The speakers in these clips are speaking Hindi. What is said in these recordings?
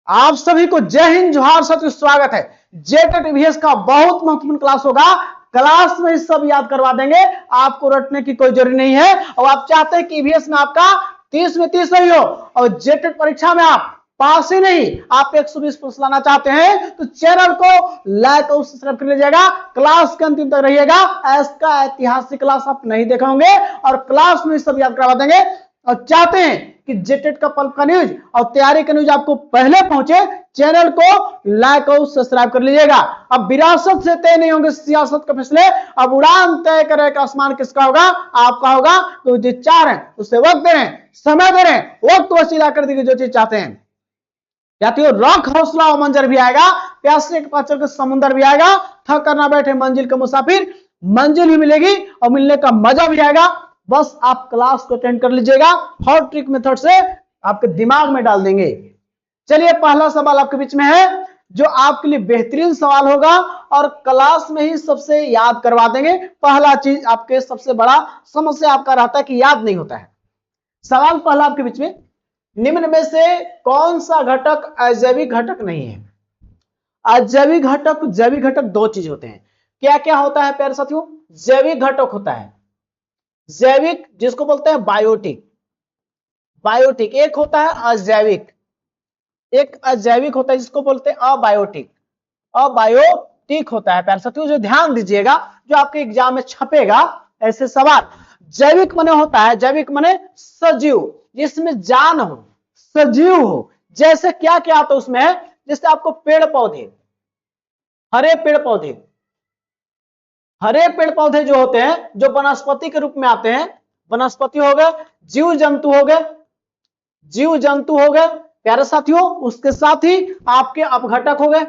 आप सभी को जय हिंद, जोहार, सत स्वागत है। जेटेट ईवीएस का बहुत महत्वपूर्ण क्लास होगा। क्लास में सब याद करवा देंगे, आपको रटने की कोई जरूरत नहीं है। और आप चाहते हैं कि ईवीएस में आपका 30 में 30 सही हो और जेटेट परीक्षा में आप पास ही नहीं, आप 120 प्लस लाना चाहते हैं तो चैनल को लाइक और सब्सक्राइब कर लीजिएगा। क्लास के अंतिम तक रहिएगा। इसका ऐतिहासिक क्लास आप नहीं देखा होंगे और क्लास में सब याद करवा देंगे। और चाहते हैं कि जेटेट का पल्प का न्यूज और तैयारी का न्यूज आपको पहले पहुंचे, चैनल को लाइक और सब्सक्राइब कर लीजिएगा। अब विरासत से तय नहीं होंगे सियासत के फैसले, अब उड़ान तय करेगा आसमान किसका होगा, आपका होगा। तो जो चार है उससे वक्त दे रहे हैं, समय दे रहे हैं, वक्त वसीला कर दीजिए जो चीज चाहते हैं। साथियों, रख हौसला और मंजर भी आएगा, प्यासे के पास चल समुंदर भी आएगा, थक कर ना बैठे मंजिल के मुसाफिर, मंजिल भी मिलेगी और मिलने का मजा भी आएगा। बस आप क्लास को अटेंड कर लीजिएगा, हर ट्रिक मेथड से आपके दिमाग में डाल देंगे। चलिए, पहला सवाल आपके बीच में है जो आपके लिए बेहतरीन सवाल होगा और क्लास में ही सबसे याद करवा देंगे। पहला चीज आपके सबसे बड़ा समस्या आपका रहता है कि याद नहीं होता है। सवाल पहला आपके बीच में, निम्न में से कौन सा घटक अजैविक घटक नहीं है? अजैविक घटक, जैविक घटक दो चीज होते हैं। क्या क्या होता है प्यारे साथियों? जैविक घटक होता है, जैविक जिसको बोलते हैं बायोटिक, बायोटिक एक होता है अजैविक, एक अजैविक होता है जिसको बोलते हैं अबायोटिक। अबायोटिक होता है प्यारे साथियों, जो ध्यान दीजिएगा, जो आपके एग्जाम में छपेगा ऐसे सवाल। जैविक माने होता है, जैविक माने सजीव, जिसमें जान हो, सजीव हो। जैसे क्या क्या आता है उसमें, जैसे आपको पेड़ पौधे, हरे पेड़ पौधे, हरे पेड़ पौधे जो होते हैं जो वनस्पति के रूप में आते हैं, वनस्पति हो गए, जीव जंतु हो गए, जीव जंतु हो गए प्यारे साथियों। उसके साथ ही आपके अपघटक हो गए।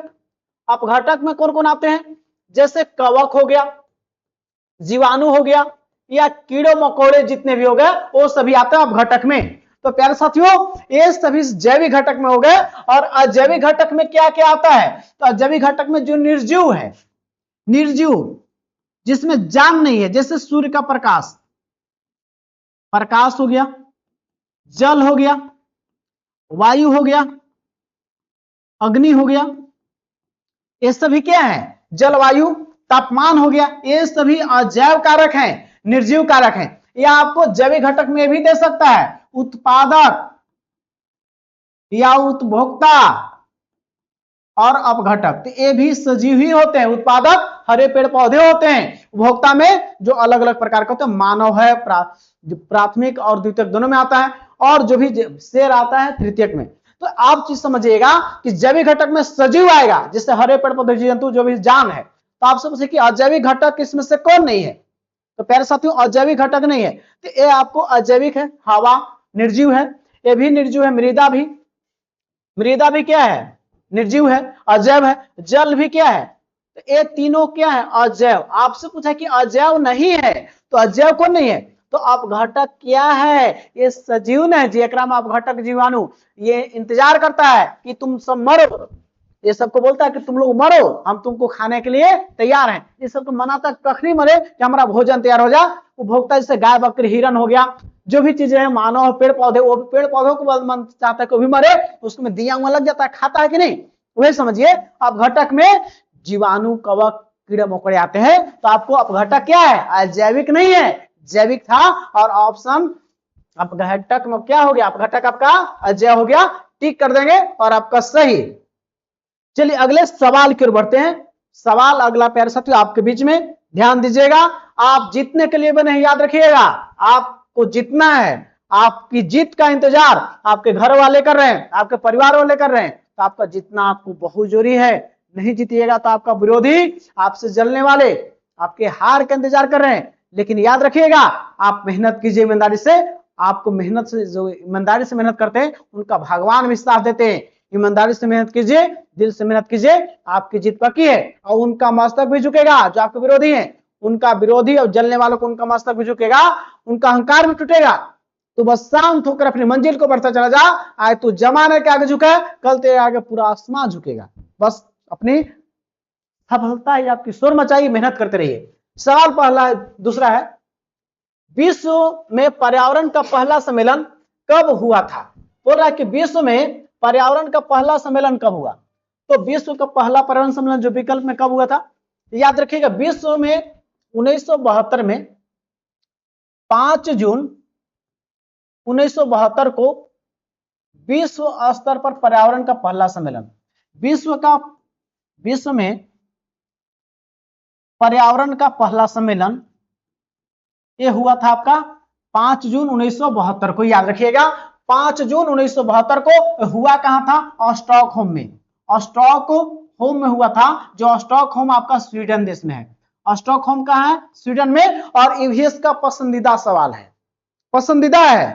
अपघटक में कौन कौन आते हैं? जैसे कवक हो गया, जीवाणु हो गया, या कीड़े मकोड़े जितने भी हो गए वो सभी आते हैं अपघटक में। तो प्यारे साथियों, ये सभी जैविक घटक में हो गए। और अजैविक घटक में क्या क्या आता है? तो अजैविक घटक में जो निर्जीव है, निर्जीव जिसमें जान नहीं है, जैसे सूर्य का प्रकाश, प्रकाश हो गया, जल हो गया, वायु हो गया, अग्नि हो गया, ये सभी क्या है? जलवायु, तापमान हो गया, ये सभी अजैव कारक हैं, निर्जीव कारक हैं। यह आपको जैविक घटक में भी दे सकता है, उत्पादक या उपभोक्ता और अपघटक, तो ये भी सजीव ही होते हैं। उत्पादक हरे पेड़ पौधे होते हैं, उपभोक्ता में जो अलग अलग प्रकार के होते हैं, मानव है, जो प्राथमिक और द्वितीयक दोनों में आता है, और जो भी शेर आता है तृतीयक में। तो आप चीज समझिएगा कि जैविक घटक में सजीव आएगा, जिससे हरे पेड़ पौधे जीव जंतु जो भी जान है। तो आप समझिए कि अजैविक घटक इसमें से कौन नहीं है? तो प्यारे साथियों, अजैविक घटक नहीं है, तो ये आपको अजैविक है। हवा निर्जीव है, ये भी निर्जीव है। मृदा भी, मृदा भी क्या है? निर्जीव है, अजैव है। जल भी क्या है? तो ये तीनों क्या है? अजैव। आपसे पूछा कि अजैव नहीं है, तो अजैव कौन नहीं है? तो अपघटक क्या है? ये सजीव नहीं, जेकरा में अपघटक जीवाणु ये इंतजार करता है कि तुम सब मरो, ये सबको बोलता है कि तुम लोग मरो, हम तुमको खाने के लिए तैयार हैं। ये सबको मनाता कखनी मरे कि हमारा भोजन तैयार हो जा। उपभोक्ता जैसे गाय बकरी हिरन हो गया, जो भी चीजें हैं, मानव पेड़ पौधे, वो पेड़ पौधों को मन चाहता है कि भी मरे, उसको में दिया हुआ लग जाता है, खाता है कि नहीं? वही समझिए, अपघटक में जीवाणु, कवक, कीड़े मकोड़े आते हैं। तो आपको अपघटक क्या है? अजैविक नहीं है, जैविक था। और ऑप्शन अपघटक में क्या हो गया? अपघटक आपका अजैव हो गया, टिक कर देंगे और आपका सही। चलिए अगले सवाल की ओर बढ़ते हैं। सवाल अगला प्यारे साथियों आपके बीच में, ध्यान दीजिएगा। आप जीतने के लिए भी नहीं, याद रखिएगा, आपको जीतना है। आपकी जीत का इंतजार आपके घर वाले कर रहे हैं, आपके परिवार वाले कर रहे हैं, तो आपका जीतना आपको बहुत जरूरी है। नहीं जीतिएगा तो आपका विरोधी, आपसे जलने वाले आपके हार का इंतजार कर रहे हैं। लेकिन याद रखिएगा, आप मेहनत कीजिए ईमानदारी से। आपको मेहनत से, जो ईमानदारी से मेहनत करते हैं उनका भगवान भी साथ देते हैं। ईमानदारी से मेहनत कीजिए, दिल से मेहनत कीजिए, आपकी जीत पक्की है। और उनका मस्तक भी झुकेगा, जो आपके विरोधी हैं, उनका विरोधी और जलने वालों को उनका मस्तक भी झुकेगा, उनका अहंकार भी टूटेगा। तो बस शांत होकर अपनी मंजिल को बढ़ता चला जा। आज तू जमाने के आगे झुका है, कल तेरे आगे पूरा आसमान झुकेगा। बस अपनी सफलता ही आपकी शोर मचाइए, मेहनत करते रहिए। सवाल पहला, दूसरा है, विश्व में पर्यावरण का पहला सम्मेलन कब हुआ था? बोल रहा है कि विश्व में पर्यावरण का पहला सम्मेलन कब हुआ? तो विश्व का पहला पर्यावरण सम्मेलन जो विकल्प में कब हुआ था? याद रखिएगा, विश्व में 1972 में 5 जून 1972 को विश्व स्तर पर पर्यावरण का पहला सम्मेलन, विश्व में पर्यावरण का पहला सम्मेलन ये हुआ था आपका 5 जून 1972 को। याद रखिएगा, 5 जून 1972 को हुआ कहां था? स्टॉकहोम में। स्टॉकहोम में हुआ था, जो स्टॉकहोम आपका स्वीडन देश में है। स्टॉकहोम कहां है? स्वीडन में। और ईवीएस का पसंदीदा सवाल है, पसंदीदा है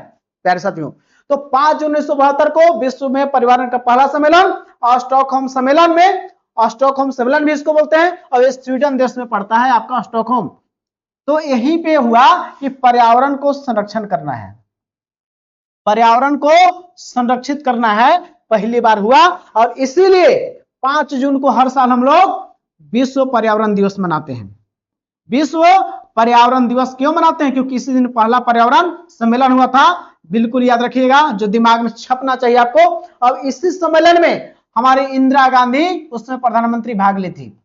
प्यारे साथियों। तो 5 जून 1972 को विश्व में पर्यावरण का पहला सम्मेलन, स्टॉकहोम सम्मेलन में, स्टॉकहोम सम्मेलन भी इसको बोलते हैं, और ये स्वीडन देश में पड़ता है आपका स्टॉकहोम। तो यहीं पे हुआ कि पर्यावरण को संरक्षण करना है, पर्यावरण को संरक्षित करना है, पहली बार हुआ। और इसीलिए 5 जून को हर साल हम लोग विश्व पर्यावरण दिवस मनाते हैं। विश्व पर्यावरण दिवस क्यों मनाते हैं? क्योंकि इसी दिन पहला पर्यावरण सम्मेलन हुआ था। बिल्कुल याद रखिएगा, जो दिमाग में छपना चाहिए आपको। और इसी सम्मेलन में हमारी इंदिरा गांधी उसमें प्रधानमंत्री भाग ली थी,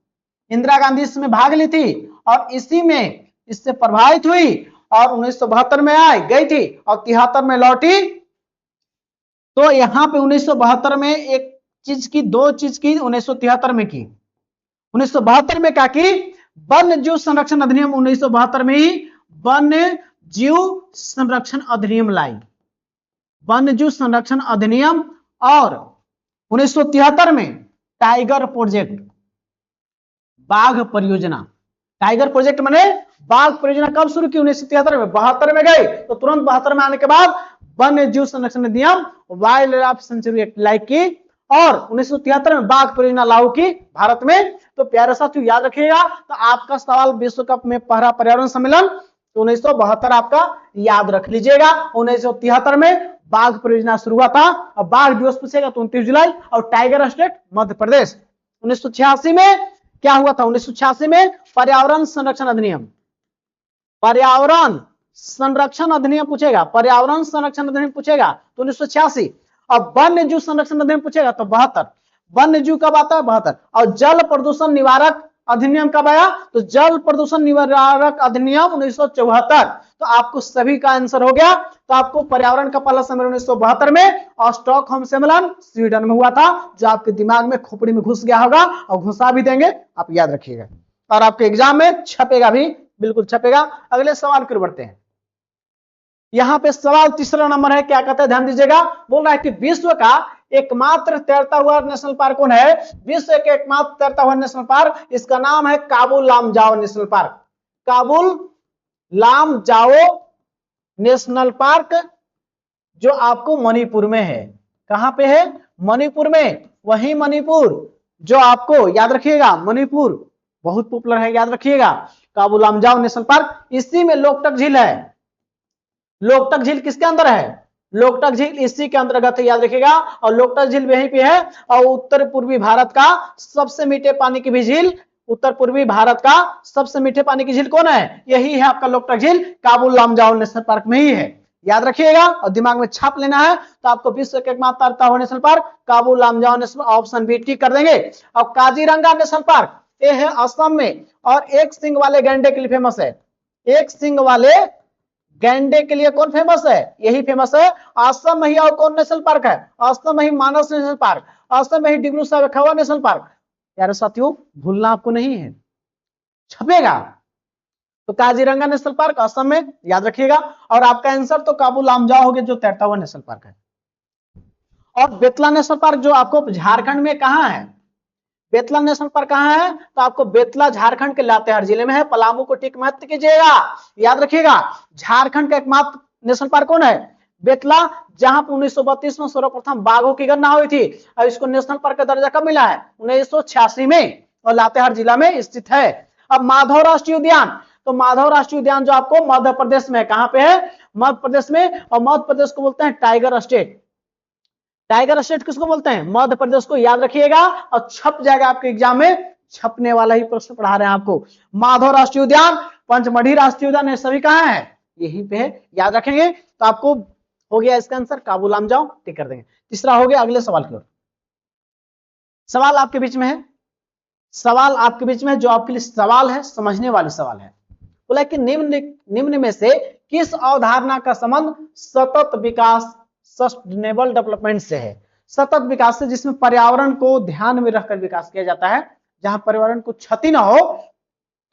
इंदिरा गांधी इसमें भाग ली थी और इसी में इससे प्रभावित हुई और 1972 में गई थी और 73 में लौटी। तो यहां पे 1972 में एक चीज की, दो चीज की 1973 में की। 1972 में क्या की? वन्य जीव संरक्षण अधिनियम 1972 में ही वन्य जीव संरक्षण अधिनियम लाई, वन्य जीव संरक्षण अधिनियम। और 1973 में टाइगर प्रोजेक्ट, बाघ परियोजना, टाइगर प्रोजेक्ट माने बाघ परियोजना कब शुरू की? 1973 में। 72 में गई तो तुरंत 72 में आने के बाद वन्य जीव संरक्षण अधिनियम, wild life sanctuary act like की और 1973 में बाघ परियोजना लागू की भारत में। तो प्यारे साथियों याद रखिएगा, तो आपका सवाल विश्व कप में पहला पर्यावरण सम्मेलन तो 1972 आपका याद रख लीजिएगा। 1973 में बाघ परियोजना शुरू हुआ था और बाघ दिवस पूछेगा तो 29 जुलाई। और टाइगर स्टेट मध्य प्रदेश। 1986 में क्या हुआ था? 1986 में पर्यावरण संरक्षण अधिनियम, पर्यावरण संरक्षण अधिनियम पूछेगा, पर्यावरण संरक्षण अधिनियम पूछेगा तो 1986। और वन्य जीव संरक्षण अधिनियम पूछेगा तो 72। वन्य जीव कब आता है? 72। और जल प्रदूषण निवारक अधिनियम कब आया? तो जल प्रदूषण निवारक अधिनियम 1974। तो आपको सभी का आंसर हो गया। तो आपको पर्यावरण का पहला सम्मेलन 1972 में और स्टॉकहोम सम्मेलन स्वीडन में हुआ था, जो आपके दिमाग में खोपड़ी में घुस गया होगा और घुसा भी देंगे, आप याद रखिएगा। और आपके एग्जाम में छपेगा भी, बिल्कुल छपेगा। अगले सवाल की ओर बढ़ते हैं। यहां पे सवाल तीसरा नंबर है, क्या कहता है ध्यान दीजिएगा। बोल रहा है कि विश्व का एकमात्र तैरता हुआ नेशनल पार्क कौन है? विश्व के एकमात्र तैरता हुआ नेशनल पार्क, इसका नाम है Kabul Lamjao national park. Keibul Lamjao national park, जो आपको मणिपुर में है। कहां पे है? मणिपुर में। वही मणिपुर जो आपको याद रखिएगा, मणिपुर बहुत पॉपुलर है, याद रखिएगा। काबुल लामजाओ नेशनल पार्क, इसी में लोकटक झील है। लोकटक झील किसके अंदर है? लोकटक झील इसी के अंतर्गत है, याद रखिएगा। और लोकटक झील वहीं पे है। और उत्तर पूर्वी भारत का सबसे मीठे पानी की भी झील, उत्तर पूर्वी भारत का सबसे मीठे पानी की झील कौन है? यही है आपका लोकटक झील, काबुल लामजाओ नेशनल पार्क में ही है, याद रखिएगा। और दिमाग में छाप लेना है। तो आपको विश्व के एकमात्र तैरता हुआ national park Keibul Lamjao national, option B tick कर देंगे। और काजीरंगा नेशनल पार्क ये है असम में और एक सिंग वाले गैंडे के लिए फेमस है। एक सिंग वाले गैंडे के लिए कौन फेमस है? यही फेमस है। असम में ही और कौन नेशनल पार्क है? असम में ही मानस नेशनल पार्क, असम में ही डिब्रू साहिब नेशनल पार्क। प्यारे साथियों भूलना आपको नहीं है, छपेगा। तो काजीरंगा नेशनल पार्क असम में, याद रखिएगा। और आपका आंसर तो काबुल लामजाओ हो गया, जो तैरता हुआ नेशनल पार्क है। और बेतला नेशनल पार्क जो आपको झारखंड में कहां है? बेतला नेशनल पार्क कहां है? तो आपको बेतला झारखंड के लातेहार जिले में है। पलामू को टिक मत कीजिएगा, याद रखिएगा। झारखंड का एकमात्र नेशनल पार्क कौन है? बेतला, जहां पर 1932 में सर्वप्रथम बाघों की गणना हुई थी। और इसको नेशनल पार्क का दर्जा कब मिला है? 1986 में, और लातेहार जिला में स्थित है। अब माधव राष्ट्रीय उद्यान, तो माधव राष्ट्रीय उद्यान जो आपको मध्य प्रदेश में, कहां पे है? मध्य प्रदेश में। और मध्य प्रदेश को बोलते हैं टाइगर स्टेट। टाइगर स्टेट किसको बोलते हैं? मध्य प्रदेश को, याद रखिएगा। और छप जाएगा आपके एग्जाम में, छपने वाला ही प्रश्न पढ़ा रहे हैं आपको। माधव राष्ट्रीय उद्यान, पंचमढ़ी राष्ट्रीय उद्यान, ये सभी कहां है? यहीं पे है, याद रखेंगे। तो आपको हो गया इसका आंसर, काबुलाम जाओ, टिक कर देंगे। तीसरा हो गया, अगले सवाल की ओर। सवाल आपके बीच में है, सवाल आपके बीच में जो आपके लिए सवाल है, समझने वाले सवाल है। बोला कि निम्न में से किस अवधारणा का संबंध सतत विकास, सस्टेनेबल डेवलपमेंट से है? सतत विकास से, जिसमें पर्यावरण को ध्यान में रखकर विकास किया जाता है, जहां पर्यावरण को क्षति ना हो,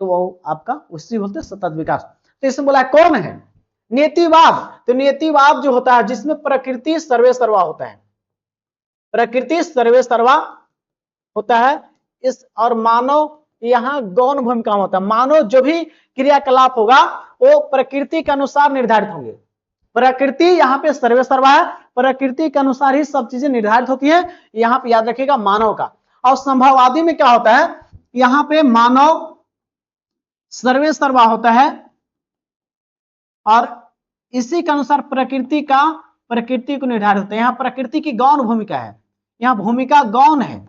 तो वो आपका उसी बोलते हैं सतत विकास। तो इसमें बोला कौन है? नीतिवाद। तो नीतिवाद जो होता है जिसमें प्रकृति सर्वे सर्वा होता है, प्रकृति सर्वे सर्वा होता है इस, और मानव यहाँ गौण भूमिका होता है। मानव जो भी क्रियाकलाप होगा वो प्रकृति के अनुसार निर्धारित होंगे। प्रकृति यहाँ पे सर्वे सर्वा है, प्रकृति के अनुसार ही सब चीजें निर्धारित होती है। यहाँ पे याद रखिएगा मानव का। और संभववादी में क्या होता है, यहाँ पे मानव सर्वे सर्वा होता है और इसी के अनुसार प्रकृति को निर्धारित होता है। यहाँ प्रकृति की गौण भूमिका है, यहाँ भूमिका गौण है,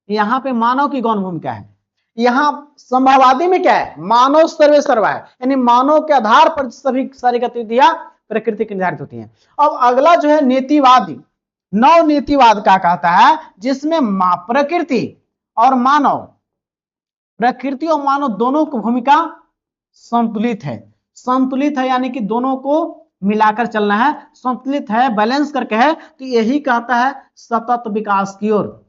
यहाँ पे मानव की गौण भूमिका है। यहाँ संभववादी में क्या है, मानव सर्वे सर्वा है, यानी मानव के आधार पर सभी सारी गतिविधियां प्रकृति की निर्धारित होती हैं। अब अगला जो है नीतिवादी, नव नीतिवाद का कहता है जिसमें प्रकृति और मानव दोनों की भूमिका संतुलित है। संतुलित है यानी कि दोनों को मिलाकर चलना है, संतुलित है, बैलेंस करके है। तो यही कहता है सतत विकास की ओर।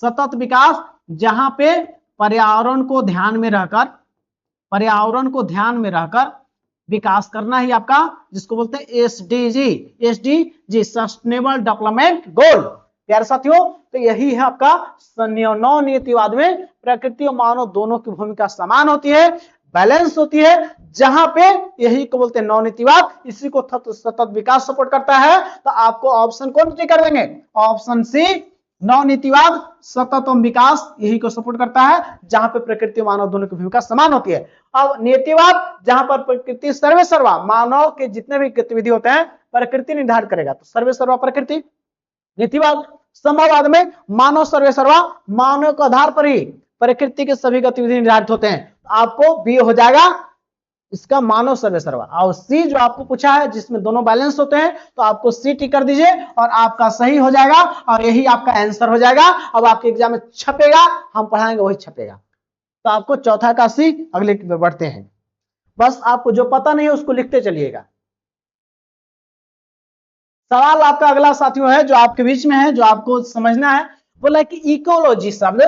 सतत विकास जहां पे पर्यावरण को ध्यान में रहकर विकास करना ही आपका, जिसको बोलते हैं एसडीजी, सस्टेनेबल डेवलपमेंट गोल। प्यारे साथियों, तो यही है आपका नव नीतिवाद में प्रकृति और मानव दोनों की भूमिका समान होती है, बैलेंस होती है, जहां पे यही को बोलते हैं नव नीतिवाद। इसी को सतत विकास सपोर्ट करता है। तो आपको ऑप्शन कौन सी कर देंगे, ऑप्शन सी, नव नीतिवाद सतत विकास, यही को सपोर्ट करता है, जहां पे प्रकृति और मानव दोनों की भूमिका समान होती है। अब नीतिवाद जहां पर प्रकृति सर्वे सर्वा, मानव के जितने भी गतिविधि होते हैं प्रकृति निर्धारित करेगा, तो सर्वे सर्वा प्रकृति। नीतिवाद संभववाद में मानव सर्वे सर्वा, मानव के आधार पर ही प्रकृति के सभी गतिविधि निर्धारित होते हैं। आपको बी हो जाएगा इसका मानव सर्वे सर्वा। और सी जो आपको पूछा है जिसमें दोनों बैलेंस होते हैं, तो आपको सी टिक कर दीजिए और आपका सही हो जाएगा और यही आपका आंसर हो जाएगा। अब आपके एग्जाम में छपेगा, हम पढ़ाएंगे वही छपेगा। तो आपको चौथा का सी। अगले बढ़ते हैं, बस आपको जो पता नहीं है उसको लिखते चलिएगा। सवाल आपका अगला साथियों है जो आपके बीच में है, जो आपको समझना है। बोला कि इकोलॉजी शब्द,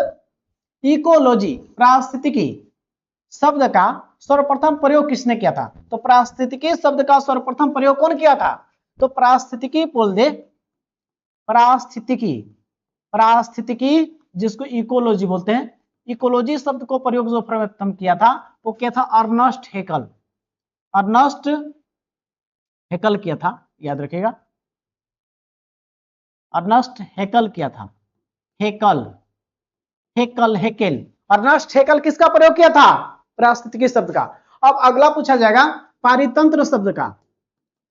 इकोलॉजी पारिस्थितिकी शब्द का सर्वप्रथम प्रयोग किसने किया था? तो पारिस्थितिकी शब्द का सर्वप्रथम प्रयोग कौन किया था? तो पारिस्थितिकी बोल दे, पारिस्थितिकी जिसको इकोलॉजी बोलते हैं। इकोलॉजी शब्द को प्रयोग जो प्रथम किया था वो क्या था? अर्नस्ट हेकल, अर्नस्ट हेकल किया था, याद रखिएगा, अर्नस्ट हेकल किया था। हेकल अर्नस्ट हेकल किसका प्रयोग किया था? पारिस्थितिकी शब्द का। अब अगला पूछा जाएगा पारितंत्र शब्द का।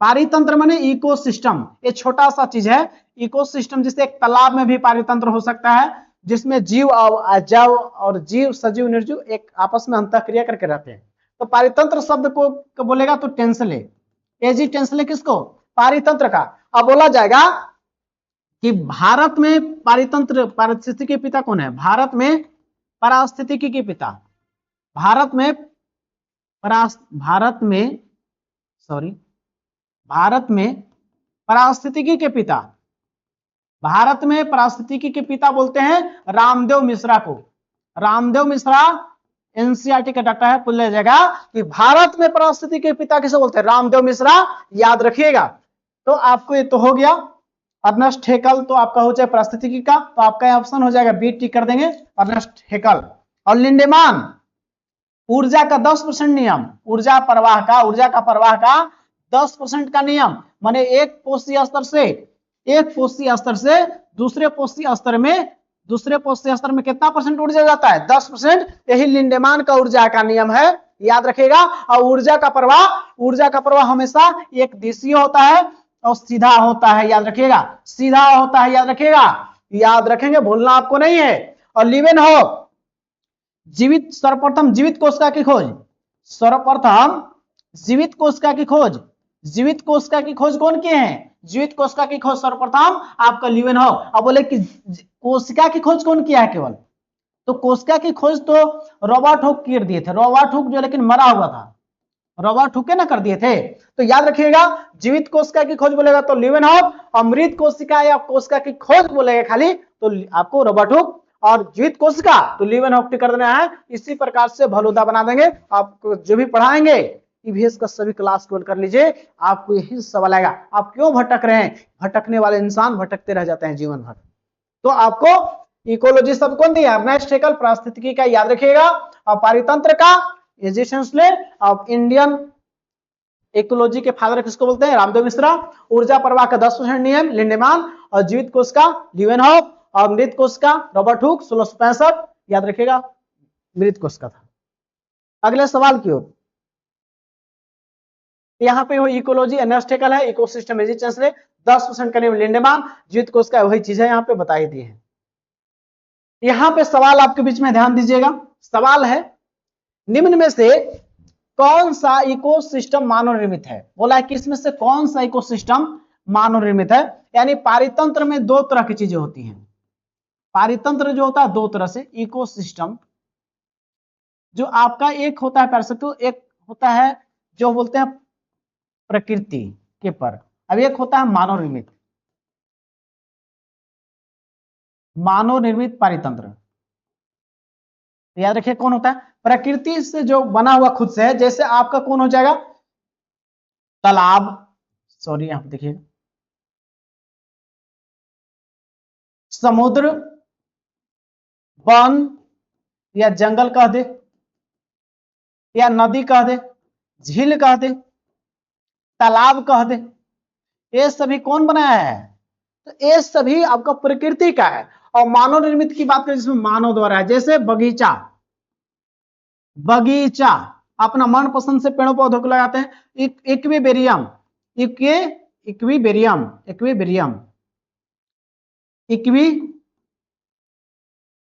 पारितंत्र माने इकोसिस्टम, ये छोटा सा चीज है। इकोसिस्टम जिससे एक तालाब में भी पारितंत्र हो सकता है, जिसमें जीव और जीव, सजीव निर्जीव एक आपस में अंतःक्रिया करके रहते हैं। तो पारितंत्र शब्द को बोलेगा तो टेंसले, एजी टेंसले किसको? पारितंत्र का। अब बोला जाएगा कि भारत में पारिस्थितिकी के पिता कौन है? भारत में पारिस्थितिकी के पिता, भारत में पारिस्थितिकी के पिता, भारत में पारिस्थितिकी के पिता बोलते हैं रामदेव मिश्रा को। रामदेव मिश्रा एनसीईआरटी का डाटा है, पूछ जाएगा कि भारत में पारिस्थितिकी के पिता किसे बोलते हैं? रामदेव मिश्रा, याद रखिएगा। तो आपको ये तो हो गया अर्नस्ट हेकल, तो आपका हो जाए पारिस्थितिकी का, तो आपका ऑप्शन हो जाएगा बी, टिक कर देंगे अर्नस्ट हेकल। और लिंडेमान ऊर्जा का 10% नियम, ऊर्जा का प्रवाह का 10% का नियम, माने एक पोषी स्तर से दूसरे पोषी स्तर में कितना परसेंट ऊर्जा जाता है? 10%। यही लिंडेमान का ऊर्जा का नियम है, याद रखिएगा। और ऊर्जा का प्रवाह हमेशा एक दिशीय होता है और सीधा होता है, याद रखिएगा, सीधा होता है, याद रखिएगा, याद रखेंगे, भूलना आपको नहीं है। और लिवेनहॉफ सर्वप्रथम जीवित कोशिका की खोज, जीवित कोशिका की खोज कौन किए हैं? जीवित कोशिका की खोज सर्वप्रथम आपका लीवेनहॉक। अब बोले कि कोशिका की खोज कौन किया है केवल? तो कोशिका की खोज तो रॉबर्ट हुक कर दिए थे। रॉबर्ट हुक जो लेकिन मरा हुआ था, रॉबर्ट हुक ना कर दिए थे। तो याद रखिएगा, जीवित कोशिका की खोज बोलेगा तो लीवेनहॉक, और मृत कोशिका या कोशिका की खोज बोलेगा खाली तो आपको रॉबर्ट हुक, और जीवित कोशिका तो लीवेनहॉक कर देना है। इसी प्रकार से भलूदा बना देंगे। आपको जो भी पढ़ाएंगे ईवीएस का सभी क्लास को कर लीजिए, आपको यही सवाल आएगा, आप क्यों भटक रहे हैं? भटकने वाले इंसान भटकते रह जाते हैं जीवन भर। तो आपको इकोलॉजी सब कौन दिया? Ernst Haeckel. पारिस्थितिकी का याद रखिएगा, और पारितंत्र का एजिशंसले। अब इंडियन इकोलॉजी के फादर किसको बोलते हैं? रामदेव मिश्रा। ऊर्जा प्रवाह का 10% नियम लिंडेमान, और जीवित कोशिका लीवेनहॉक, और मृत कोशिका रॉबर्ट हुक 1665। याद रखिएगा मृत कोशिका था। अगले सवाल की ओर, यहाँ पे वो इकोलॉजी अर्नेस्ट हेकल है, इकोसिस्टम एजिशंसले 10% का नियम लिंडेमान, जीवित कोशिका वही चीज है, यहाँ पे बताई दी है। यहां पे सवाल आपके बीच में ध्यान दीजिएगा। सवाल है, निम्न में से कौन सा इकोसिस्टम मानव निर्मित है? बोला है कि इसमें से कौन सा इकोसिस्टम मानव निर्मित है? यानी पारितंत्र में दो तरह की चीजें होती हैं। पारितंत्र जो होता है दो तरह से, इकोसिस्टम जो आपका एक होता है पैरासिटो, एक होता है जो बोलते हैं प्रकृति के पर, अब एक होता है मानव निर्मित। मानव निर्मित पारितंत्र याद रखिए कौन होता है? प्रकृति से जो बना हुआ खुद से है। जैसे आपका कौन हो जाएगा? तालाब, सॉरी यहां पे देखिए, समुद्र, वन या जंगल कह दे, या नदी कह दे, झील कह दे, तालाब कह दे, ये सभी कौन बनाया है? तो ये सभी आपका प्रकृति का है। और मानव निर्मित की बात करें जिसमें मानव द्वारा है, जैसे बगीचा, बगीचा अपना मनपसंद से पेड़ों पौधों को लगाते हैं। Equilibrium, equilibrium, equilibrium, equi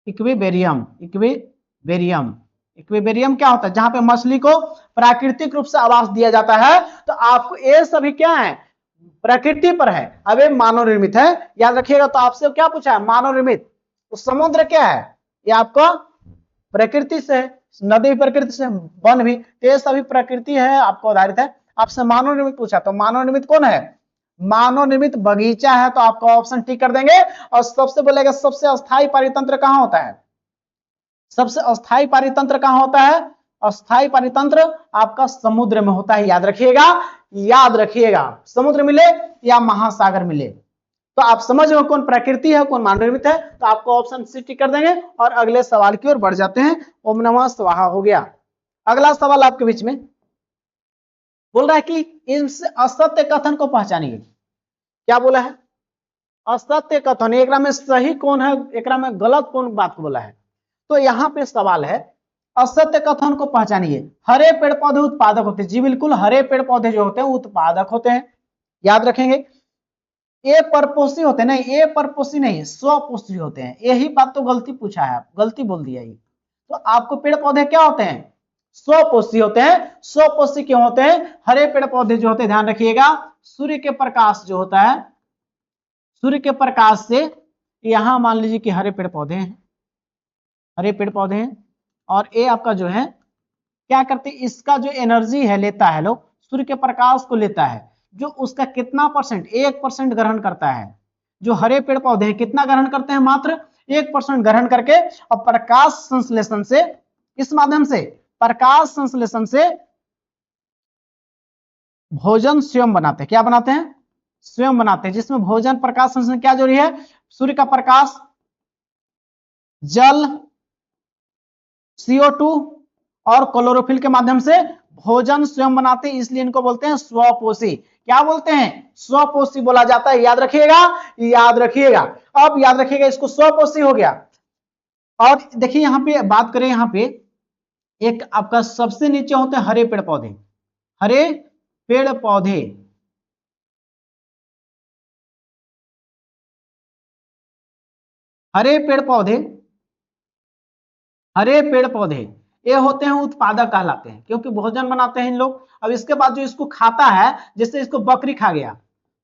equilibrium, equilibrium, equilibrium क्या होता है? जहां पे मछली को प्राकृतिक रूप से आवास दिया जाता है। तो आपको ये सभी क्या है? प्रकृति पर है। अब ये मानव निर्मित है, याद रखिएगा। तो आपसे क्या पूछा है? मानव निर्मित। तो समुद्र क्या है? ये आपका प्रकृति से, नदी प्रकृति से, वन भी, तो ये सभी प्रकृति है, आपको आधारित है। आपसे मानव निर्मित पूछा, तो मानव निर्मित कौन है? मानव निर्मित बगीचा है, तो आपका ऑप्शन टिक कर देंगे। और सबसे बोलेगा सबसे अस्थायी पारितंत्र कहां होता है? सबसे अस्थायी पारितंत्र कहां होता है? अस्थायी पारितंत्र आपका समुद्र में होता है। याद रखिएगा, याद रखिएगा, समुद्र मिले या महासागर मिले। तो आप समझ रहे हो कौन प्रकृति है कौन मानव निर्मित है। तो आपको ऑप्शन सी टिक कर देंगे। और अगले सवाल की ओर बढ़ जाते हैं। ओम नमः स्वाहा हो गया। अगला सवाल आपके बीच में बोल रहा है कि इनसे असत्य कथन को पहचानिए। क्या बोला है? असत्य कथन, एक में सही कौन है, एक में गलत कौन बात को बोला है। तो यहां पे सवाल है, असत्य कथन को पहचानिए। हरे पेड़ पौधे उत्पादक होते हैं। जी बिल्कुल, हरे पेड़ पौधे जो होते हैं उत्पादक होते हैं। याद रखेंगे। ए परपोषी होते हैं, नहीं ए परपोषी नहीं, स्वपोषी होते हैं। यही बात तो गलती पूछा है, आप गलती बोल दिया ये। तो आपको पेड़ पौधे क्या होते हैं? स्वपोषी होते हैं। स्वपोषी क्यों होते हैं? हरे पेड़ पौधे जो होते हैं, ध्यान रखिएगा, सूर्य के प्रकाश जो होता है, सूर्य के प्रकाश से, यहां मान लीजिए कि हरे पेड़ पौधे हैं, हरे पेड़ पौधे हैं, और ये आपका जो है क्या करते हैं? इसका जो एनर्जी है लेता है, लोग सूर्य के प्रकाश को लेता है, जो उसका कितना परसेंट? 1% ग्रहण करता है। जो हरे पेड़ पौधे हैं कितना ग्रहण करते हैं? मात्र 1% ग्रहण करके, और प्रकाश संश्लेषण से, इस माध्यम से प्रकाश संश्लेषण से भोजन स्वयं बनाते हैं। क्या बनाते हैं? स्वयं बनाते हैं। जिसमें भोजन प्रकाश संश्लेषण क्या जरूरी है? सूर्य का प्रकाश, जल, CO2 और क्लोरोफिल के माध्यम से भोजन स्वयं बनाते हैं, इसलिए इनको बोलते हैं स्वपोषी। क्या बोलते हैं? स्वपोषी बोला जाता है। याद रखिएगा, याद रखिएगा। अब याद रखिएगा, इसको स्वपोषी हो गया। और देखिए यहां पे बात करें, यहां पे एक आपका सबसे नीचे होते हैं हरे पेड़ पौधे, हरे पेड़ पौधे, हरे पेड़ पौधे, हरे पेड़ पौधे, ये होते हैं उत्पादक कहलाते हैं, क्योंकि भोजन बनाते हैं इन लोग। अब इसके बाद जो इसको खाता है, जैसे इसको बकरी खा गया,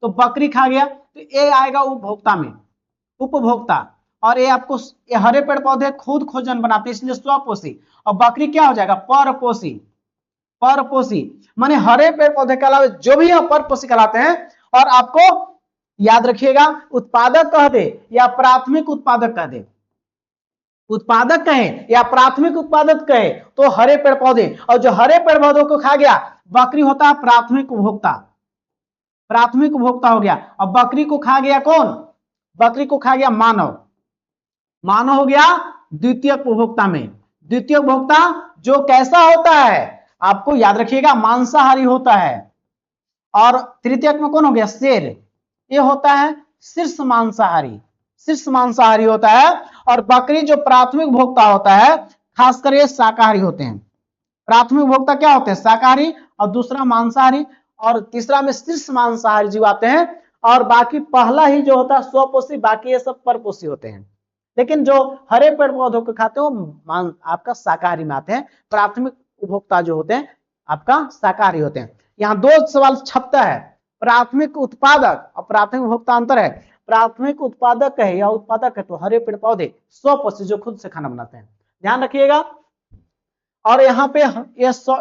तो बकरी खा गया तो ये आएगा उपभोक्ता में, उपभोक्ता। और ये आपको ये हरे पेड़ पौधे खुद भोजन बनाते हैं, इसलिए स्वपोषी। और बकरी क्या हो जाएगा, परपोषी। परपोषी माने हरे पेड़ पौधे के अलावा जो भी है परपोषी कहलाते हैं। और आपको याद रखिएगा, उत्पादक कह दे या प्राथमिक उत्पादक कह दे, उत्पादक कहे या प्राथमिक उत्पादक कहे तो हरे पेड़ पौधे। और जो हरे पेड़ पौधों को खा गया, बकरी होता है प्राथमिक उपभोक्ता, प्राथमिक उपभोक्ता हो गया। अब बकरी को खा गया कौन, बकरी को खा गया मानव, मानव हो गया द्वितीय उपभोक्ता में। द्वितीय उपभोक्ता जो कैसा होता है, आपको याद रखिएगा, मांसाहारी होता है। और तृतीयक में कौन हो गया, शेर, ये होता है शीर्ष मांसाहारी, शीर्ष मांसाहारी होता है। और बकरी जो प्राथमिक उपभोक्ता होता है, खासकर ये शाकाहारी होते हैं। प्राथमिक उपभोक्ता क्या होते हैं, शाकाहारी, और दूसरा मांसाहारी, और तीसरा में शीर्ष मांसाहारी जीव आते हैं। और बाकी पहला ही जो होता है स्वपोषी, बाकी ये सब परपोषी होते हैं। लेकिन जो हरे पेड़ पौधों को खाते हो आपका शाकाहारी में आते हैं। प्राथमिक उपभोक्ता जो होते हैं आपका शाकाहारी होते हैं। यहाँ दो सवाल छपता है, प्राथमिक उत्पादक और प्राथमिक उपभोक्ता अंतर है। प्राथमिक उत्पादक है या उत्पादक है तो हरे पेड़ पौधे, स्वपोषी जो खुद से खाना बनाते हैं, ध्यान रखिएगा। और यहाँ पे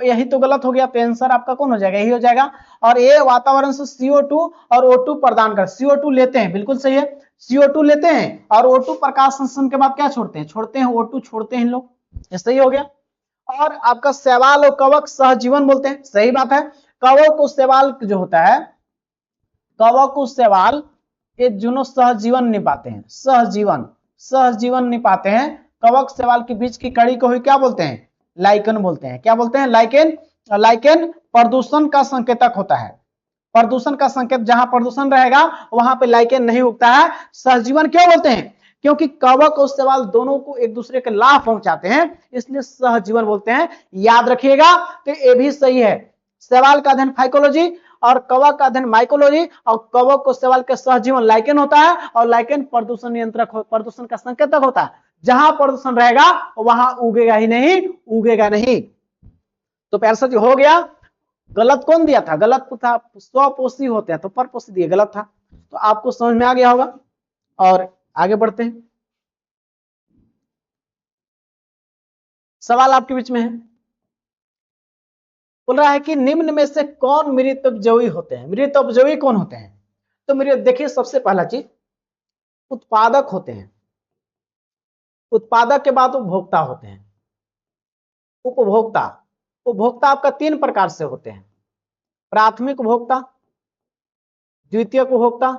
यही तो गलत हो गया, तो आंसर आपका कौन हो जाएगा, यही हो जाएगा। और ये वातावरण से CO2 और O2 प्रदान कर, CO2 लेते हैं, बिल्कुल सही है, CO2 लेते हैं और O2 प्रकाश संश्लेषण के बाद क्या छोड़ते हैं, छोड़ते हैं O2 छोड़ते हैं लोग, ये सही हो गया। और आपका शैवाल और कवक सहजीवन बोलते हैं, सही बात है। कवक और शैवाल जो होता है, कवक और शैवाल ये दोनों सहजीवन निभाते हैं, सहजीवन, सहजीवन निभाते हैं। कवक शैवाल के बीच की कड़ी को ही क्या बोलते हैं, लाइकेन बोलते हैं। क्या बोलते हैं, लाइकेन। लाइकेन प्रदूषण का संकेतक होता है, प्रदूषण का संकेत, जहां प्रदूषण रहेगा वहां पे लाइकेन नहीं उगता है। सहजीवन क्यों बोलते हैं, क्योंकि कवक और शैवाल दोनों को एक दूसरे के लाभ पहुंचाते हैं, इसलिए सहजीवन बोलते हैं, याद रखिएगा। तो ये भी सही है, शैवाल का अध्ययन फाइकोलॉजी और कवक का अध्ययन माइकोलॉजी। और कवक और शैवाल के सहजीवन लाइकेन होता है, और लाइकेन प्रदूषण नियंत्रक, प्रदूषण का संकेतक होता है। जहां प्रदूषण रहेगा वहां उगेगा ही नहीं, उगेगा नहीं। तो प्यारे साथियों हो गया, गलत कौन दिया था, गलत था स्वपोषी होते हैं तो परपोषी दिए, गलत था। तो आपको समझ में आ गया होगा। और आगे बढ़ते हैं, सवाल आपके बीच में है, बोल रहा है कि निम्न में से कौन मृतोपजीवी होते हैं, मृतोपजीवी कौन होते हैं। तो मेरे देखिए, सबसे पहला चीज उत्पादक होते हैं, उत्पादक के बाद उपभोक्ता होते हैं। उपभोक्ता, उपभोक्ता आपका तीन प्रकार से होते हैं, प्राथमिक उपभोक्ता, द्वितीयक उपभोक्ता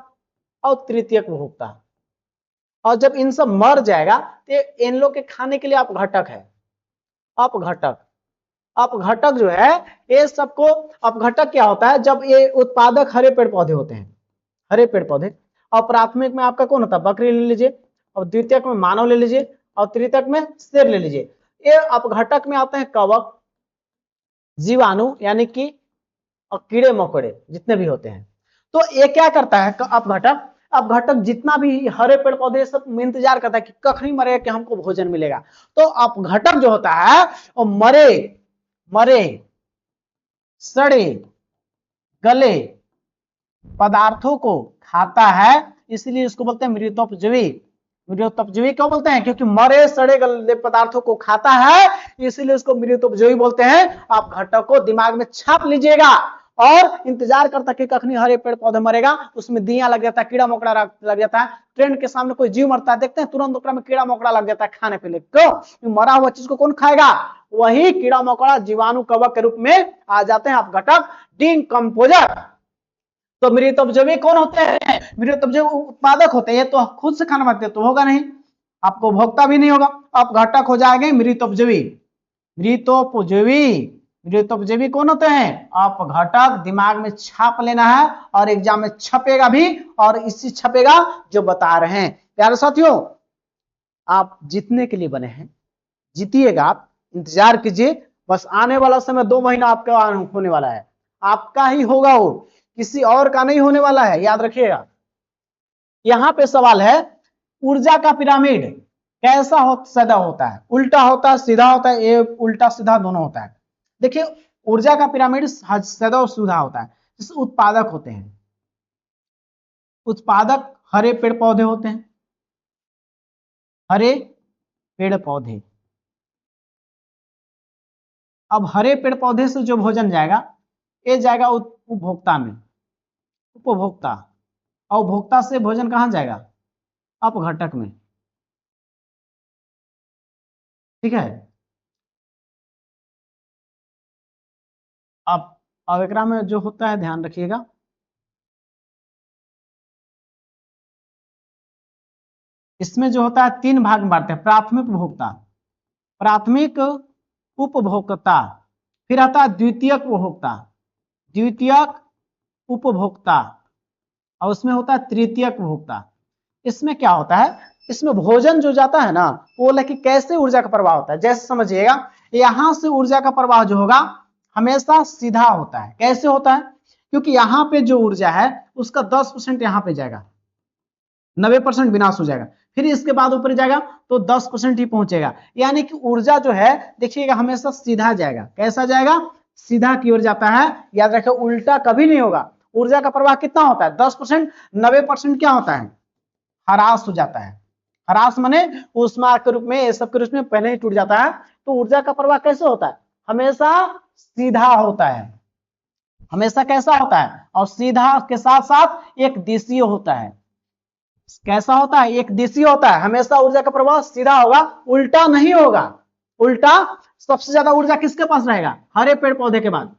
और तृतीयक उपभोक्ता। और जब इन सब मर जाएगा तो इन लोग के खाने के लिए अपघटक है, अपघटक। अपघटक जो है ये सबको, अपघटक क्या होता है, जब ये उत्पादक हरे पेड़ पौधे होते हैं, हरे पेड़ पौधे। और प्राथमिक में आपका कौन होता है, बकरी ले लीजिए, और द्वितीयक में मानव ले लीजिए, और तृतीयक में शेर ले लीजिए। ये अपघटक में आते हैं कवक, जीवाणु यानी कि कीड़े मकोड़े जितने भी होते हैं। तो ये क्या करता है अपघटक, अपघटक जितना भी हरे पेड़ पौधे सब इंतजार करता है कि कखनी मरेगा कि हमको भोजन मिलेगा। तो अपघटक जो होता है वो मरे मरे सड़े गले पदार्थों को खाता है, इसलिए इसको बोलते हैं मृतोपजीवी। मृतोपजीवी क्यों बोलते हैं, क्योंकि मरे सड़े गले पदार्थों को खाता है, इसलिए इसको मृतोपजीवी बोलते हैं। आप घटक को दिमाग में छाप लीजिएगा और इंतजार करता कि कखनी हरे पेड़ पौधे मरेगा, उसमें दिया लग जाता है, कीड़ा मकोड़ा लग जाता है। ट्रेन के सामने कोई जीव मरता है, देखते हैं तुरंत ओकरा में कीड़ा मकोड़ा लग जाता है खाने पे, क्यों, मरा हुआ चीज को कौन खाएगा, वही कीड़ा मकोड़ा जीवाणु कवक के रूप में आ जाते हैं अपघटक, डिकम्पोजर। तो मृतोपजीवी कौन होते हैं, मृतोपजीवी उत्पादक होते हैं। ये तो खुद से खाना बनाते तो होगा नहीं, आपको भोक्ता भी नहीं होगा, अपघटक हो जाएंगे मृतोपजीवी। मृतोपजीवी, मृतोपजीवी कौन होते हैं, अपघटक। दिमाग में छाप लेना है और एग्जाम में छपेगा भी, और इसी छपेगा जो बता रहे हैं। प्यारे साथियों, आप जीतने के लिए बने हैं, जीतिएगा आप, इंतजार कीजिए। बस आने वाला समय 2 महीना आपका होने वाला है, आपका ही होगा, वो किसी और का नहीं होने वाला है, याद रखिएगा। यहां पे सवाल है ऊर्जा का पिरामिड, कैसा सदा होता है, उल्टा होता है, सीधा होता है, ये उल्टा सीधा दोनों होता है। देखिए ऊर्जा का पिरामिड सदा और सीधा होता है। जैसे उत्पादक होते हैं, उत्पादक हरे पेड़ पौधे होते हैं, हरे पेड़ पौधे। अब हरे पेड़ पौधे से जो भोजन जाएगा ये जाएगा उपभोक्ता में, उपभोक्ता, और उपभोक्ता से भोजन कहां जाएगा, अपघटक में। ठीक है। अब एकरा में जो होता है ध्यान रखिएगा, इसमें जो होता है 3 भाग में बांटते हैं। प्राथमिक उपभोक्ता, प्राथमिक उपभोक्ता, फिर आता है द्वितीयक उपभोक्ता, द्वितीयक उपभोक्ता, और उसमें होता है तृतीयक उपभोक्ता। इसमें क्या होता है, इसमें भोजन जो जाता है ना वो कि कैसे ऊर्जा का प्रवाह होता है। जैसे समझिएगा यहां से ऊर्जा का प्रवाह जो होगा हमेशा सीधा होता है। कैसे होता है, क्योंकि यहाँ पे जो ऊर्जा है उसका 10% यहाँ पे जाएगा, 90% विनाश हो जाएगा, फिर इसके बाद ऊपर जाएगा तो 10% ही पहुंचेगा। यानी कि ऊर्जा जो है देखिएगा हमेशा सीधा जाएगा। कैसा जाएगा, सीधा की ओर जाता है। याद रखिए उल्टा कभी नहीं होगा। ऊर्जा का प्रवाह कितना होता है, 10%, 90% क्या होता है, ह्रास हो जाता है। ह्रास माने ऊष्मा के रूप में, ये सब के रूप में पहले ही टूट जाता है। तो ऊर्जा का प्रवाह कैसे होता है, हमेशा सीधा होता है, हमेशा कैसा होता है, और सीधा के साथ साथ एक दिशीय होता है। कैसा होता है, एक दिशीय होता है। हमेशा ऊर्जा का प्रवाह सीधा होगा, उल्टा नहीं होगा। उल्टा सबसे ज्यादा ऊर्जा किसके पास रहेगा, हरे पेड़ पौधे के बाद,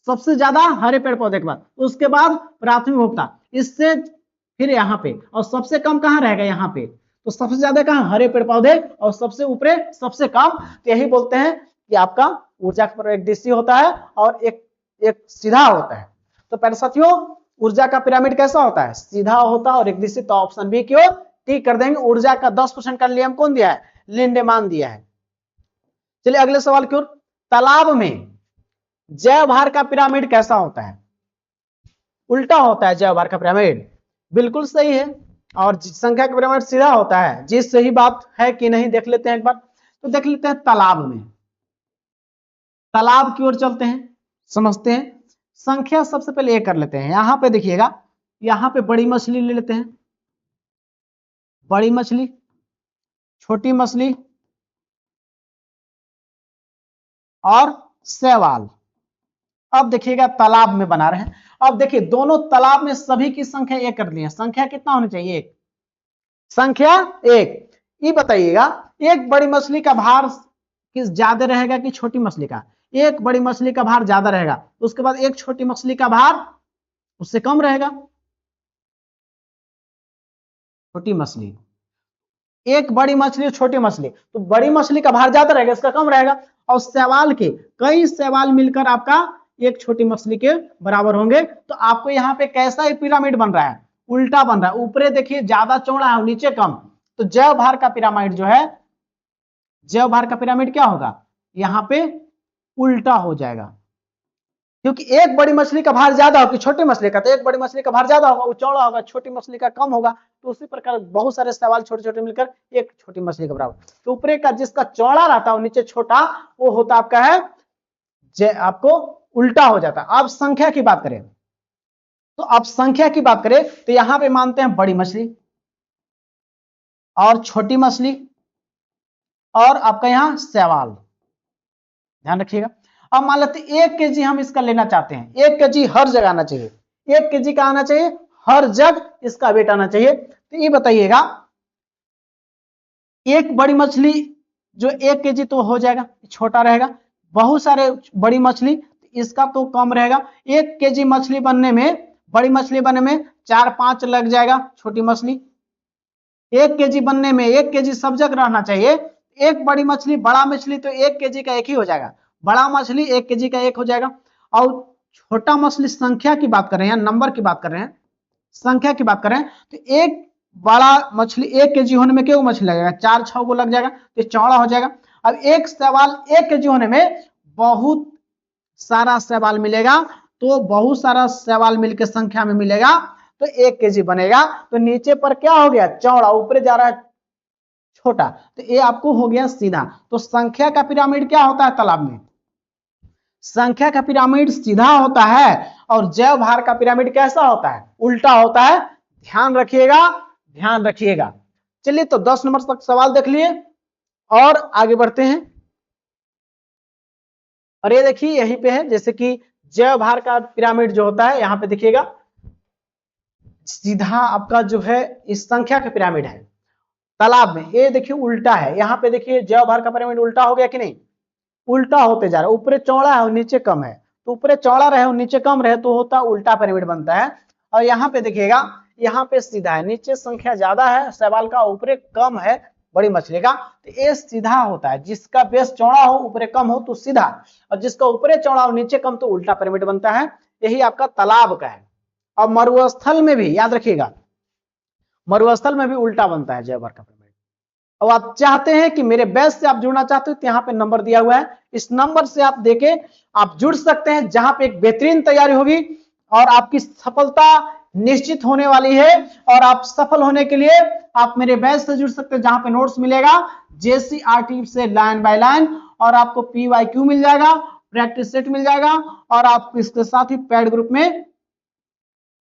सबसे ज्यादा हरे पेड़ पौधे के बाद, उसके बाद प्राथमिक उपभोक्ता, इससे फिर यहाँ पे, और सबसे कम कहाँ रहेगा, यहाँ पे। तो सबसे ज्यादा कहाँ, हरे पेड़ पौधे, और सबसे ऊपरे सबसे कम। तो यही बोलते हैं कि आपका ऊर्जा का प्रवाह एक दिशीय होता है और एक सीधा होता है। तो पहले साथियों ऊर्जा का पिरामिड कैसा होता है, सीधा होता है और एक दिशा। तो ऑप्शन बी की ओर टिक कर देंगे। ऊर्जा का 10% का नियम कौन दिया है, लिंडेमान दिया है। चलिए अगले सवाल की ओर, तालाब में जैव भार का पिरामिड कैसा होता है, उल्टा होता है जैव भार का पिरामिड, बिल्कुल सही है। और संख्या का पिरामिड सीधा होता है। जी सही बात है कि नहीं देख लेते हैं एक बार। तो देख लेते हैं तालाब में, तालाब की ओर चलते हैं, समझते हैं। संख्या सबसे पहले एक कर लेते हैं। यहां पे देखिएगा, यहां पे बड़ी मछली ले लेते हैं, बड़ी मछली, छोटी मछली और शैवाल। अब देखिएगा तालाब में बना रहे हैं। अब देखिए दोनों तालाब में सभी की संख्या एक कर दी है। संख्या कितना होनी चाहिए, एक, संख्या एक। ये बताइएगा एक बड़ी मछली का भार किस ज्यादा रहेगा कि छोटी मछली का, एक बड़ी मछली का भार ज्यादा रहेगा, उसके बाद एक छोटी मछली का भार उससे कम रहेगा। छोटी मछली, एक बड़ी मछली और छोटी मछली, तो बड़ी मछली का भार ज्यादा रहेगा, इसका कम रहेगा। और शैवाल के कई शैवाल मिलकर आपका एक छोटी मछली के बराबर होंगे। तो आपको यहाँ पे कैसा पिरामिड बन रहा है, उल्टा बन रहा है। ऊपरे देखिए ज्यादा चौड़ा है और नीचे कम। तो जैव भार का पिरामिड जो है, जैव भार का पिरामिड क्या होगा, यहाँ पे उल्टा हो जाएगा। क्योंकि एक बड़ी मछली का भार ज्यादा होगा छोटी मछली का, तो एक बड़ी मछली का भार ज्यादा होगा, वो चौड़ा होगा, छोटी मछली का कम होगा। तो उसी प्रकार बहुत सारे सवाल छोटे छोटे मिलकर एक छोटी मछली के बराबर। तो ऊपरे का जिसका चौड़ा रहता है और नीचे छोटा, वो होता आपका है आपको उल्टा हो जाता है। अब संख्या की बात करें, तो अब संख्या की बात करें तो यहां पे मानते हैं बड़ी मछली और छोटी मछली और आपका यहां शैवाल, ध्यान रखिएगा। अब मान लेते 1 केजी हम इसका लेना चाहते हैं, 1 केजी हर जगह आना चाहिए, 1 केजी का आना चाहिए, हर जगह इसका वेट आना चाहिए। तो ये बताइएगा एक बड़ी मछली जो 1 केजी तो हो जाएगा, छोटा रहेगा। बहुत सारे बड़ी मछली, इसका तो कम रहेगा। 1 केजी मछली बनने में, बड़ी मछली बनने में 4-5 लग जाएगा। छोटी मछली 1 केजी बनने में 1 केजी सब जगह रहना चाहिए। एक बड़ी मछली, बड़ा मछली तो 1 केजी का एक ही हो जाएगा, बड़ा मछली 1 केजी का एक हो जाएगा। और छोटा मछली संख्या की बात कर रहे हैं, नंबर की बात कर रहे हैं, संख्या की बात करें तो एक बड़ा मछली 1 केजी होने में क्यों मछली लगेगा, 4-6 को लग जाएगा, तो चौड़ा हो जाएगा। अब एक शैवाल 1 केजी होने में बहुत सारा शैवाल मिलेगा, तो बहुत सारा शैवाल मिलकर संख्या में मिलेगा तो 1 केजी बनेगा। तो नीचे पर क्या हो गया, चौड़ा, ऊपर जा रहा है छोटा। तो ये आपको हो गया सीधा। तो संख्या का पिरामिड क्या होता है तालाब में? संख्या का पिरामिड सीधा होता है और जैव भार का पिरामिड कैसा होता है? उल्टा होता है। ध्यान रखिएगा, ध्यान रखिएगा। चलिए तो 10 नंबर तक सवाल देख लिए और आगे बढ़ते हैं। और ये देखिए यहीं पे है, जैसे कि जैव भार का पिरामिड जो होता है यहां पे देखिएगा सीधा आपका जो है इस संख्या का पिरामिड है तालाब में, ये देखिए उल्टा है। यहाँ पे देखिए जैव भार का पिरामिड उल्टा हो गया कि नहीं? उल्टा होते जा रहा है, ऊपर चौड़ा है और नीचे कम है। तो ऊपर चौड़ा रहे और नीचे कम रहे तो होता उल्टा पिरामिड बनता है। और यहाँ पे देखिएगा यहाँ पे सीधा है, नीचे संख्या ज्यादा है सवाल का, ऊपर कम है बड़ी मछली का, तो ये सीधा होता है। जिसका बेस चौड़ा हो ऊपर कम हो तो सीधा, और जिसका ऊपर चौड़ा हो नीचे कम तो उल्टा पिरामिड बनता है। यही आपका तालाब का है। और मरुस्थल में भी याद रखिएगा, मरुस्थल में भी उल्टा बनता है जैव भार का पिरामिड। अब आप चाहते हैं कि मेरे बैच से आप जुड़ना चाहते हो तो यहाँ पे नंबर दिया हुआ है, इस नंबर से आप देके आप जुड़ सकते हैं, जहां पे एक बेहतरीन तैयारी होगी और आपकी सफलता निश्चित होने वाली है। और आप सफल होने के लिए आप मेरे बैच से जुड़ सकते हैं, जहां पे नोट्स मिलेगा JCRT से लाइन बाय लाइन, और आपको PYQ मिल जाएगा, प्रैक्टिस सेट मिल जाएगा, और आपको इसके साथ ही पैड ग्रुप में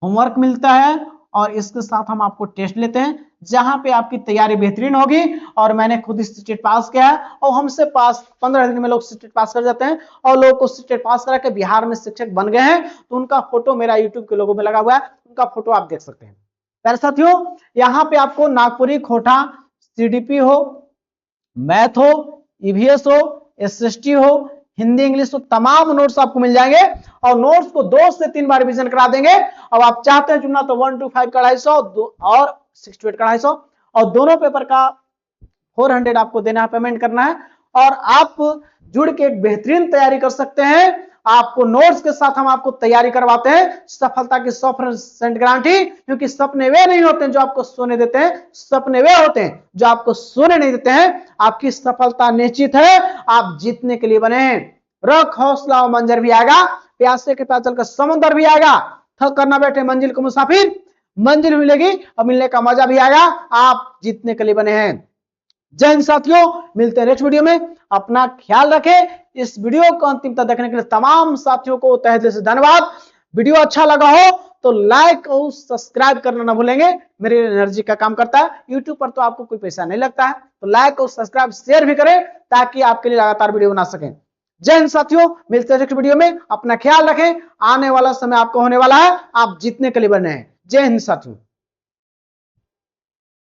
होमवर्क मिलता है, और इसके साथ हम आपको टेस्ट लेते हैं, जहां पे आपकी तैयारी बेहतरीन होगी। और मैंने खुद स्टेट पास किया है, और हमसे पास 15 दिन में लोग स्टेट पास कर जाते हैं, और लोगों को स्टेट पास करा के बिहार में शिक्षक बन गए हैं, तो उनका फोटो मेरा यूट्यूब के लोगों में लगा हुआ है, उनका फोटो आप देख सकते हैं। प्यारे साथियों, यहाँ पे आपको नागपुरी, खोटा, CDP हो, मैथ हो, EVS हो, SST हो, हिंदी इंग्लिश हो, तमाम नोट्स आपको मिल जाएंगे। और नोट्स को 2 से 3 बार रिवीजन करा देंगे। अब आप चाहते हैं जुड़ना तो 1 to 5 का 250 और 6 to 8 का 250, और दोनों पेपर का 400 आपको देना है, पेमेंट करना है, और आप जुड़ के एक बेहतरीन तैयारी कर सकते हैं। आपको नोट्स के साथ हम आपको तैयारी करवाते हैं, सफलता की 100% गारंटी। क्योंकि सपने वे नहीं होते हैं जो आपको सोने देते हैं, सपने वे होते हैं जो आपको सोने नहीं देते हैं। आपकी सफलता निश्चित है, आप जीतने के लिए बने हैं। रख हौसला और मंजर भी आएगा, प्यासे के पास चलकर समुद्र भी आएगा। थक करना बैठे मंजिल को मुसाफिर, मंजिल मिलेगी और मिलने का मजा भी आएगा। आप जीतने के लिए बने हैं। जय हिंद साथियों, मिलते हैं नेक्स्ट वीडियो में। अपना ख्याल रखें। इस वीडियो को अंतिम तक देखने के लिए तमाम साथियों को तहे दिल से धन्यवाद। वीडियो अच्छा लगा हो तो लाइक और सब्सक्राइब करना ना भूलेंगे, मेरी एनर्जी का काम करता है। यूट्यूब पर तो आपको कोई पैसा नहीं लगता है, तो लाइक और सब्सक्राइब शेयर भी करें ताकि आपके लिए लगातार वीडियो बना सकें। जय हिंद साथियों, मिलते हैं नेक्स्ट वीडियो में। अपना ख्याल रखें, आने वाला समय आपको होने वाला है, आप जीतने के लिए बने हैं। जय हिंद साथियों।